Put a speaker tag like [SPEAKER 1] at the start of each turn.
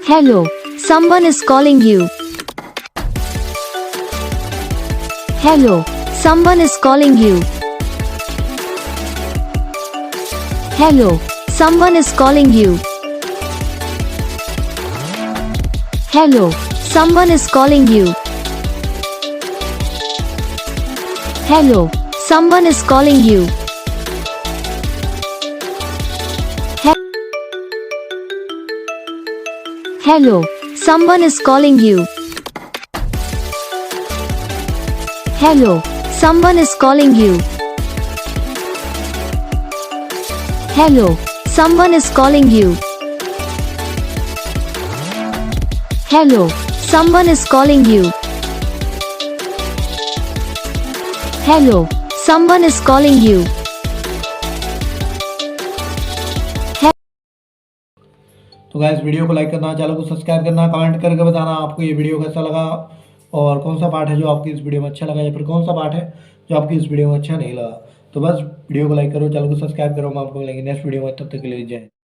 [SPEAKER 1] Hello, someone is calling you. Hello, someone is calling you. Hello, someone is calling you. Hello, someone is calling you. Hello, someone is calling you. Hello, someone is calling you. Hello, someone is calling you. Hello, someone is calling you. Hello, someone is calling you. Hello, someone is calling you.
[SPEAKER 2] तो guys video को like करना, channel को subscribe करना, comment करके बताना आपको ये video कैसा लगा और कौन सा पार्ट है जो आपकी इस वीडियो में अच्छा लगा या फिर कौन सा पार्ट है जो आपकी इस वीडियो में अच्छा नहीं लगा। तो बस वीडियो को लाइक करो, चैनल को सब्सक्राइब करो। हम आपको मिलेंगे नेक्स्ट वीडियो में, तब तक के लिए जय।